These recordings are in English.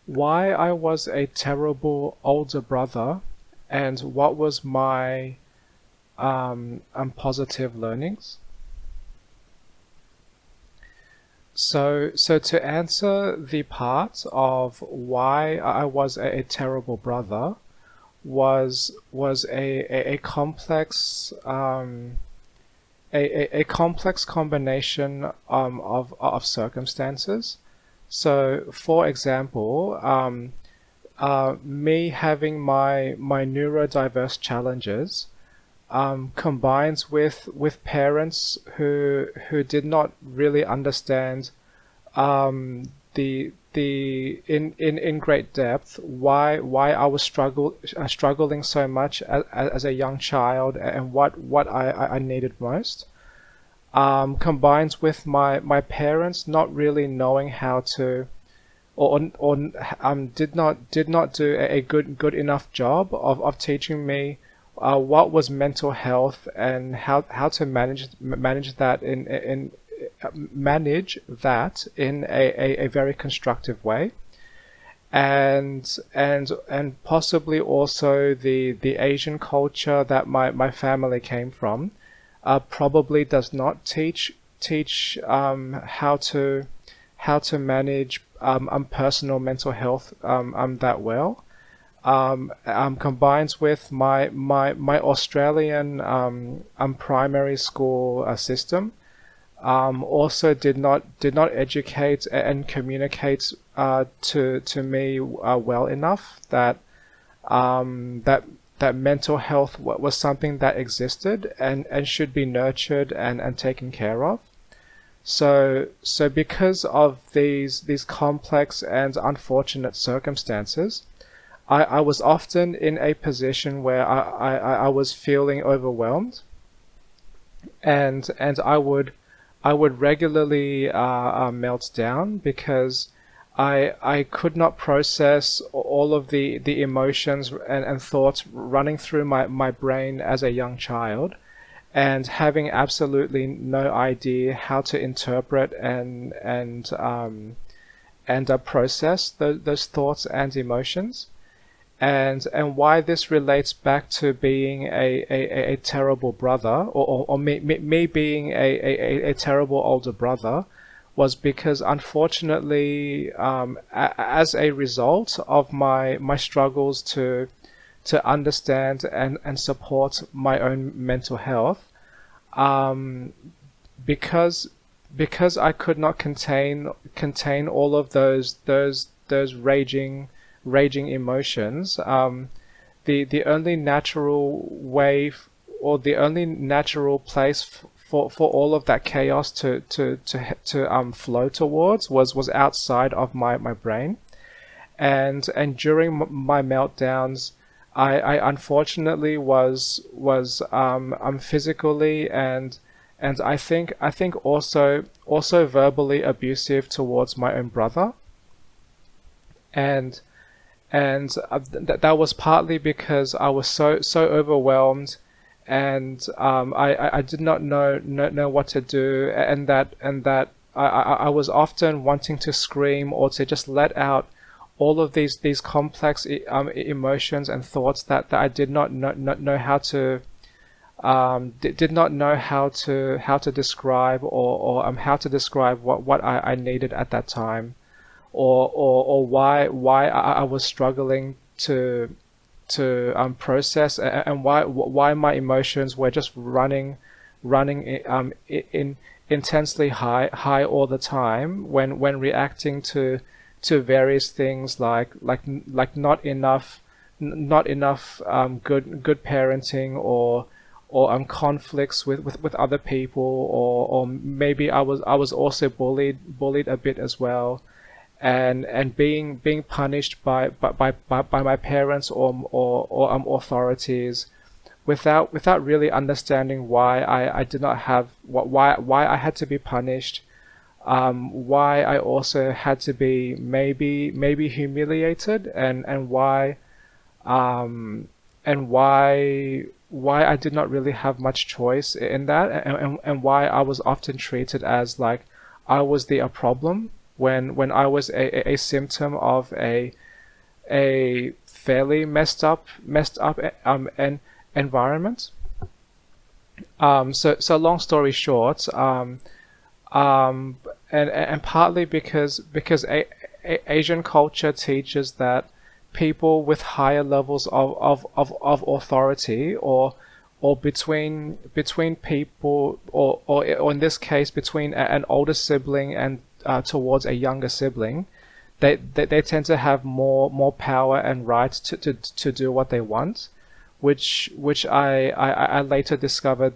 why I was a terrible older brother and what was my positive learnings. So to answer the part of why I was a terrible brother was a complex a complex combination of circumstances. So, for example, me having my neurodiverse challenges combines with parents who did not really understand in great depth why I was struggling so much as a young child and what I needed most. Combines with my parents not really knowing how to or did not do a good enough job of teaching me what was mental health and how to manage that in manage that in a very constructive way. And possibly also the Asian culture that my family came from probably does not teach how to manage personal mental health that well. Combines with my Australian primary school system. Also did not educate and communicate to me well enough that that mental health was something that existed and should be nurtured and taken care of. So because of these complex and unfortunate circumstances, I was often in a position where I was feeling overwhelmed, and I would regularly melt down because I could not process all of the emotions and thoughts running through my brain as a young child, and having absolutely no idea how to interpret and process those thoughts and emotions. And why this relates back to being a terrible brother, or me being a terrible older brother, was because unfortunately, as a result of my struggles to understand and support my own mental health, um, because because I could not contain all of those raging emotions. The only natural or the only natural place for all of that chaos to flow towards was outside of my brain. And during my meltdowns, I unfortunately was physically and I think also verbally abusive towards my own brother. And that was partly because I was so overwhelmed, and I did not know what to do, and that I was often wanting to scream or to just let out all of these complex emotions and thoughts that I did not know how to did not know how to describe, or how to describe what I needed at that time, or why I was struggling to process, and why my emotions were just running in intensely high all the time when reacting to various things like not enough good parenting, or conflicts with other people, or maybe I was also bullied a bit as well, and being punished by my parents or authorities without really understanding why I did not have why I had to be punished, why I also had to be maybe humiliated, um, and why I did not really have much choice in that, and why I was often treated as like I was the problem when I was a symptom of a fairly messed up en environment. So long story short, um, and partly because Asian culture teaches that people with higher levels of authority, or between people, or in this case between an older sibling and towards a younger sibling, they tend to have more power and rights to do what they want, which I later discovered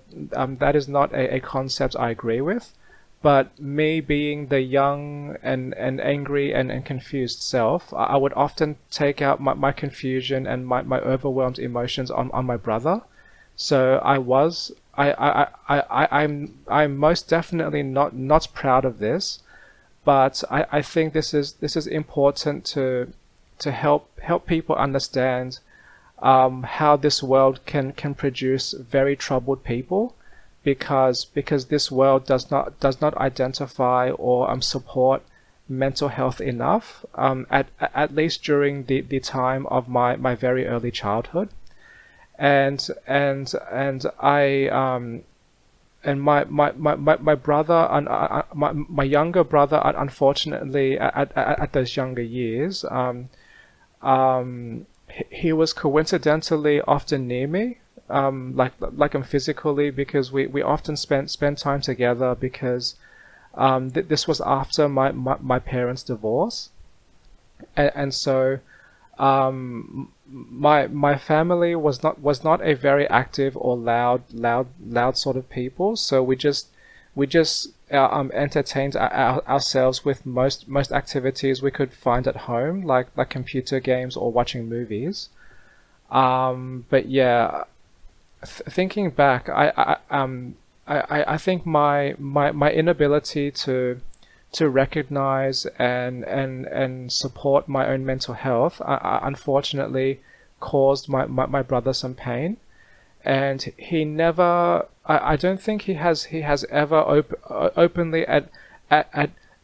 that is not a concept I agree with. But me being the young and angry and confused self, I would often take out my confusion and my overwhelmed emotions on my brother. So I'm most definitely not proud of this, but I think this is important to help people understand how this world can produce very troubled people, because this world does not identify or support mental health enough, at least during the time of my very early childhood. And I and my brother and my younger brother, unfortunately, at those younger years, he was coincidentally often near me, physically, because we often spent time together, because this was after my parents' divorce. And so my family was not a very active or loud sort of people, so we just entertained ourselves with most activities we could find at home, like computer games or watching movies. But yeah, thinking back, I think my inability to recognize and support my own mental health, unfortunately caused my brother some pain. And he never, I don't think he has ever openly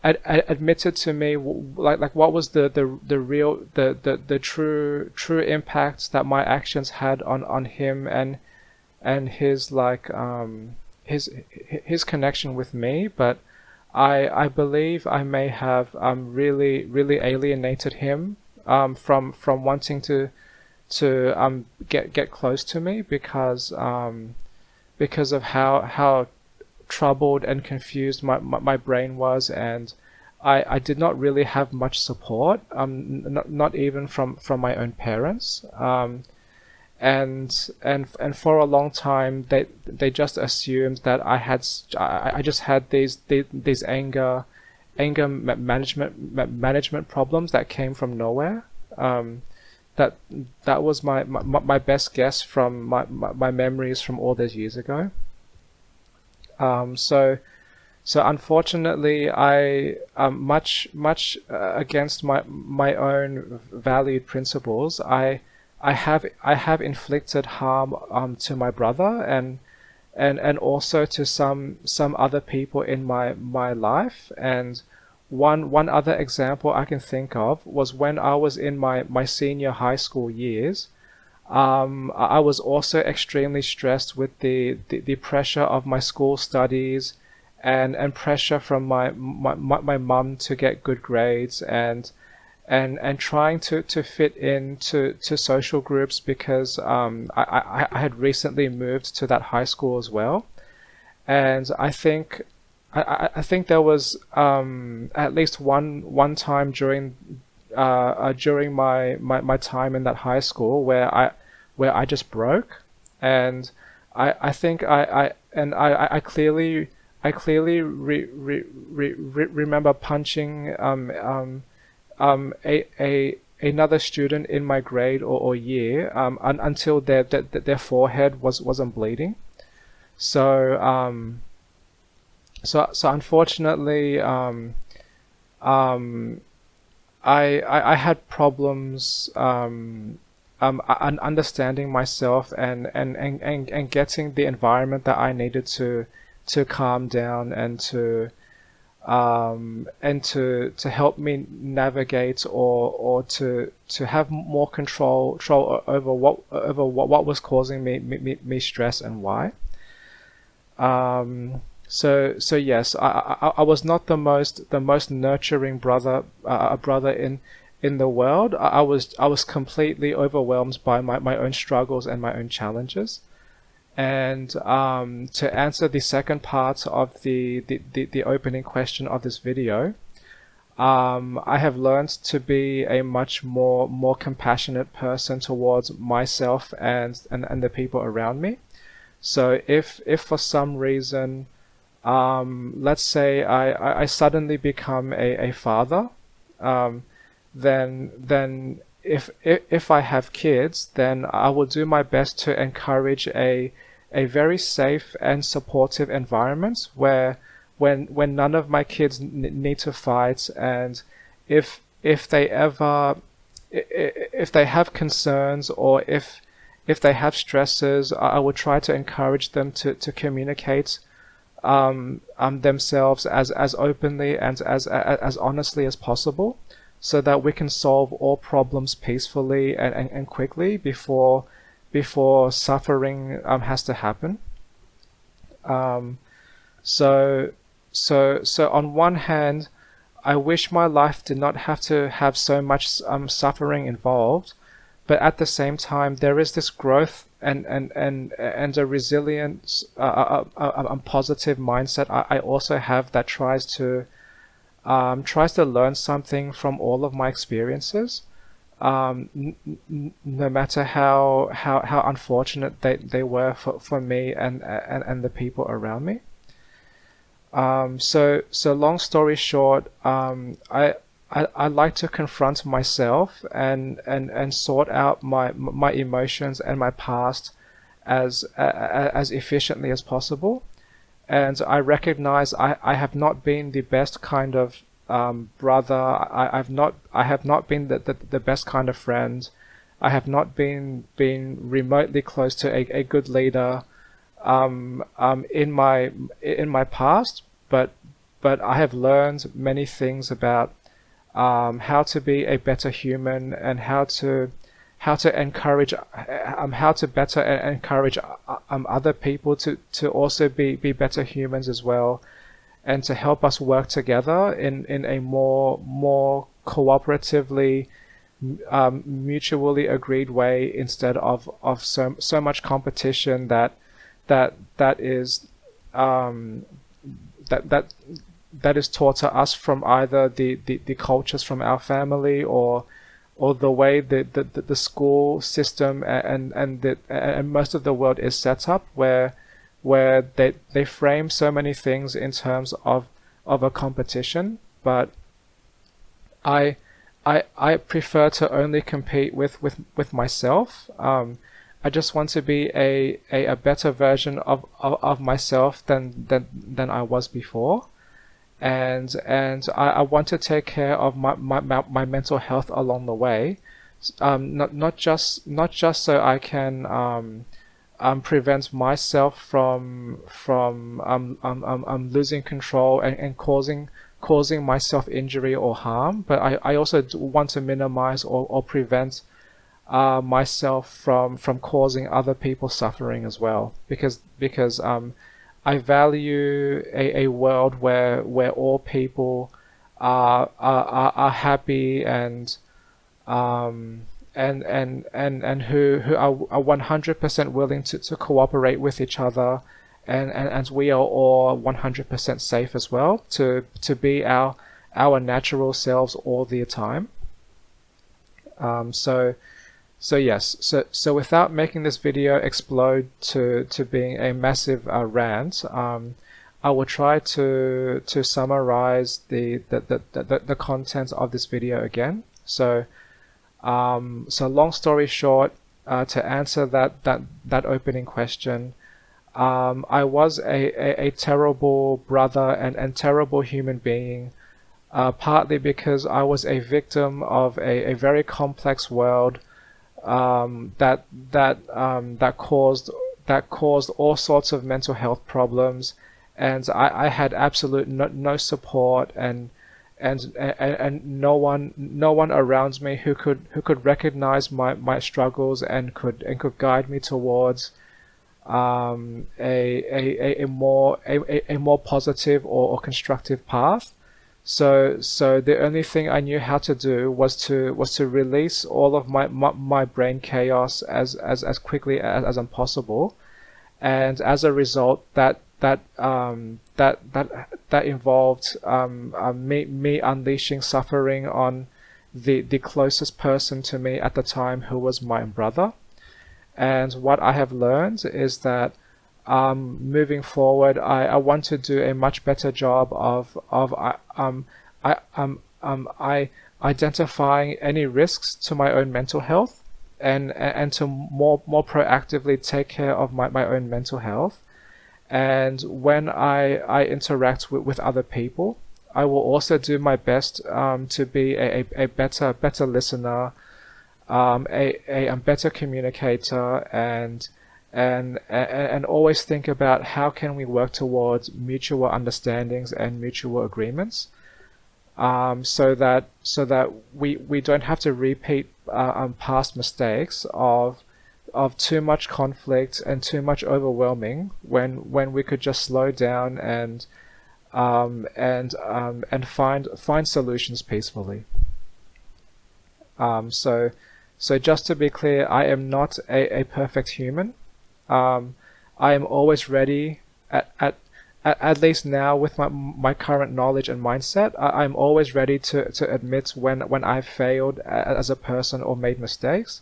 admitted to me, like what was the real, the true impact that my actions had on him, and his, his connection with me. But I believe I may have really alienated him from wanting to get close to me, because of how troubled and confused my brain was. And I did not really have much support, not even from my own parents. And for a long time they just assumed that I just had these anger management problems that came from nowhere. That that was my best guess from my memories from all those years ago. So unfortunately, I against my own valued principles, I have inflicted harm to my brother, and also to some other people in my life. And one other example I can think of was when I was in my senior high school years. I was also extremely stressed with the pressure of my school studies, and pressure from my mum to get good grades, and trying to fit into social groups, because I had recently moved to that high school as well. And I think there was at least one time during my time in that high school where I just broke. And I think I clearly remember punching a another student in my grade or year, until their forehead wasn't bleeding. So so unfortunately, um, I had problems, understanding myself, and getting the environment that I needed to calm down, and and to help me navigate or to have more control over what was causing me stress and why. So yes, I was not the most nurturing brother in the world. I was completely overwhelmed by my own struggles and my own challenges. And to answer the second part of the opening question of this video, I have learned to be a much more compassionate person towards myself and the people around me. So if for some reason, let's say I suddenly become a father, then if I have kids, then I will do my best to encourage a very safe and supportive environment where when none of my kids need to fight, and if they ever if they have concerns, or if they have stresses, I will try to encourage them to communicate themselves as openly and as honestly as possible, so that we can solve all problems peacefully and quickly before suffering has to happen. Um, so on one hand, I wish my life did not have to have so much suffering involved, but at the same time, there is this growth and a resilient, positive mindset I also have, that tries to learn something from all of my experiences, no matter how unfortunate they were for me and the people around me. So long story short, I like to confront myself and sort out my emotions and my past as efficiently as possible. And I recognize I have not been the best kind of brother. I have not been the best kind of friend. I have not been remotely close to a good leader in my past, but I have learned many things about how to be a better human, and how to encourage how to better encourage other people to also be better humans as well, and to help us work together in a more cooperatively, mutually agreed way, instead of so much competition that is um, that that is taught to us from either the cultures from our family, or the way the school system and most of the world is set up, where they frame so many things in terms of a competition. But I prefer to only compete with myself. I just want to be a better version of myself than I was before. And I want to take care of my mental health along the way, not just so I can prevent myself from losing control and causing myself injury or harm, but I also want to minimize or prevent myself from causing other people suffering as well, because I value a world where all people are happy, and who are 100% willing to cooperate with each other, and we are all 100% safe as well to be our natural selves all the time. So yes, so without making this video explode to being a massive rant, I will try to summarize the content of this video again. So long story short, to answer that opening question, I was a terrible brother and terrible human being, partly because I was a victim of a very complex world, that caused all sorts of mental health problems, and I had absolute no support, and no one around me who could recognize my struggles and could guide me towards a more positive or constructive path. So the only thing I knew how to do was to release all of my brain chaos as quickly as possible, and as a result, that involved me unleashing suffering on the closest person to me at the time, who was my brother. And what I have learned is that moving forward, I want to do a much better job of I identifying any risks to my own mental health, and to more proactively take care of my own mental health. And when I interact with other people, I will also do my best to be a better listener, a better communicator, and always think about how can we work towards mutual understandings and mutual agreements, so that we don't have to repeat past mistakes of too much conflict and too much overwhelming, when we could just slow down and find solutions peacefully. So just to be clear, I am not a perfect human. I am always ready, at least now with my current knowledge and mindset, I'm always ready to admit when I've failed as a person or made mistakes.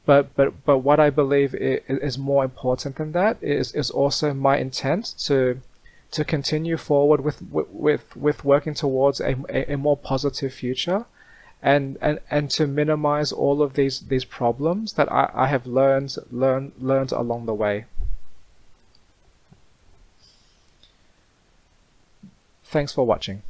But what I believe is more important than that is also my intent to continue forward with working towards a more positive future, and to minimize all of these problems that I have learned along the way. Thanks for watching.